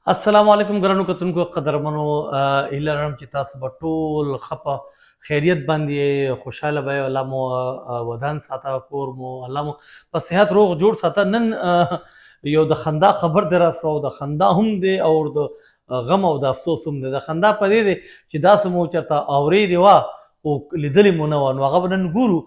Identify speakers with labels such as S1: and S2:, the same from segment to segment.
S1: السلام علیکم ګرانو کتونکو قدرمنو هیله لرم چې تاسو به ټول ښه په خیریت باندې خوشحاله به الله مو ودان ساته کور مو الله مو په صحت روغ جوړ ساته نن یو د خندا خبر در سره د خندا هم دی او د غم او د افسوس هم دی د خندا په دې دی چې داسې مو چېرته اورېدې وه خو لیدلې مو نه وه نو هغه به نن ګورو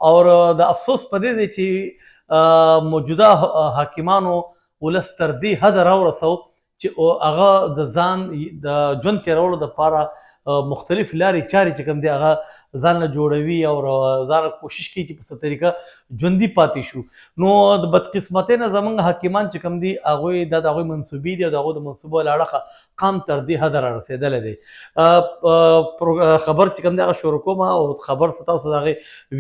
S1: او د افسوس په دې دی چې موجوده حاکمانو ولس تر دې حده راورسو چې هغه د ځان د ژوند تېرولو دپاره مختلف لارې چارې چې کوم دی هغه ځان له جوړوي او ځان کوشش کوي چې په څه طریقه ژوندي پاتې شو نو د بدقسمتۍ نه زموږ حاکمان چې کوم دي هغوی دا د هغوی منصوبې دي او د هغوی د منصوبو له اړخه قام تر دې حده را رسېدلی دی خبر چې کوم دی هغه شروع کوم او خبر څه تاسو د هغې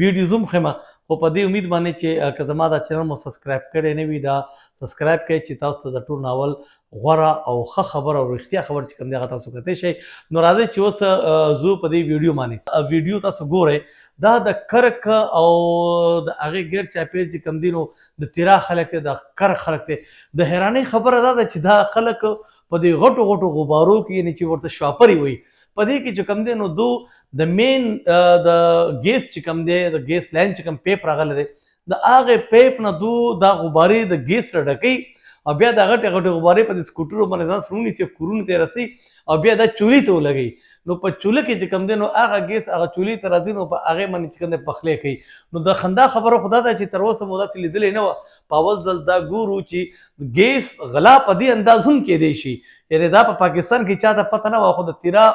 S1: ویډیوز هم ښیم خو په دې امید باندې چې که زما دا چینل مو سبسکرایب کړی نه وي دا سبسکرایب کړئ چې تاسو ته د ټول ناول غوره او ښه خبر او رښتیا خبر چې کوم دی هغه تاسو کتلی شئ نو راځئ چې اوس زه په دې ویډیو باندې ویډیو تاسو ګورئ دا د کرک او د هغې ګیر چاپېر چې کوم دی نو د تیرا خلک دی د کرک خلک دی د حیرانۍ خبره دا ده چې دا خلک په دې غټو غټو غبارو کې یعنې چې ورته شاپري وایي په دې کې چې کوم دی نو دو د مین د ګیس چې کوم دی د ګیس لاین چې کوم پیپ راغلی دی د هغې پیپ نه دو دا غبارې د ګیس را ډکوي او بیا دا غټې غټې غبارې په دې سکوټرو باندې ځان سره ونیسي کورونو ته یې رسوي او بیا دا چولې ته ولګوي نو په چوله کې چې کوم دی نو هغه ګیس هغه چولې ته راځي نو په هغې باندې چې کوم دی پخلی کوي نو د خندا خبره خو دا ده چې تر اوسه مو داسې لیدلې نه وه په اول ځل دا ګورو چې ګیس غلا په دې انداز هم کیدی شي یعنې دا په پاکستان کې چاته پته نه وه خو د تیرا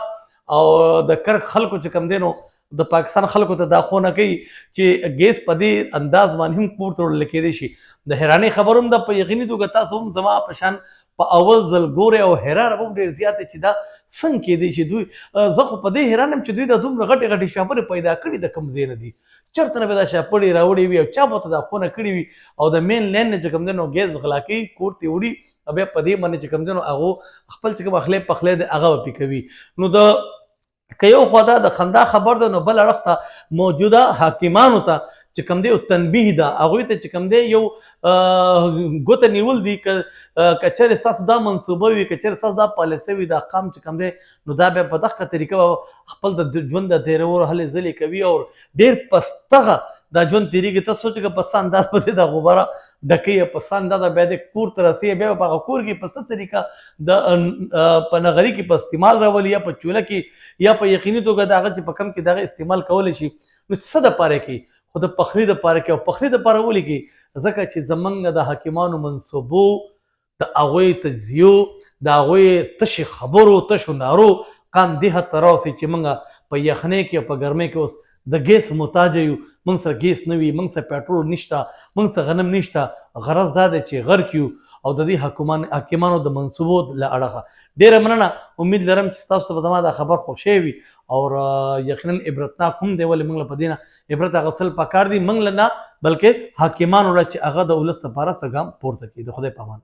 S1: او د کرک خلکو چې کوم دی نو د پاکستان خلکو ته دا خو نه کوي چې ګیس په دې انداز باندې هم پورته وړل کېدی شي د حیرانۍ خبر هم ده په یقیني توګه تاسو هم زما په شان په اول ځل ګورئ او حیرانه به هم ډېر زیات دی چې دا څنګه کېدی شي دوی زه خو په دې حیران یم چې دوی دا دومره غټې غټې شاپرې پیدا کړي د کوم ځای نه دي چېرته نه به دا شاپرې راوړې وي او چا به ورته دا خونه کړي وي او د مین لین نه چې کوم دی نو ګیس غلا کوي کور ته وړي او بیا په دې باندې چې کوم دی نو هغو خپل چې کوم اخلی پخلی دی هغه به پې کوي نو د که یو خوا دا د خندا خبر ده نو بل اړخ ته موجوده حاکمانو ته چې کوم دی یو تنبیه ده هغوی ته چې کوم دی یو ګوته نیول دي که چېرې ستاسو دا منصوبه وي که چېرې ستاسو دا پالیسي وي دا قام چې کوم دی نو دا بیا په دغه طریقه به خپل د ژوند د تېرولو هلې ځلې کوي او ډېر پستغه دا ژوند تېرېږي ته سوچ که په څه انداز به دی دا غباره ډکوي په څه اندازه بیا د کور ته رسوي بیا به په هغه کور کې په څه طریقه د په نغري کې په استعمال راولي یا په چوله کې یا په یقیني توګه د هغه چې په کم کې د هغه استعمال کولی شي نو څه دپاره کوي خو د پخلي دپاره کوي او پخلي دپاره ولې کوي ځکه چې زموږ د حاکمانو منصوبو د هغوی تجزیو د هغوی تشې خبرو تشو نارو قام دې حد ته راوسي چې موږ په یخنۍ کې او په ګرمۍ کې اوس د ګیس محتاجه یو موږ سره ګیس نه وي موږ سره پیټرول نشته موږ سره غنم نشته غرض دا دی چې غرق یو او د دې حاکمانو د منصوبو له اړخه ډېره مننه امید لرم چې ستاسو ته به زما دا خبر خوښ شوی وي او یقینا عبرتناک هم دی ولې موږ له په دې نه عبرت اخیستل پکار دي موږ له نه بلکې حاکمانو له چې هغه د ولس لپاره څه ګام پورته کړي د خدای په امان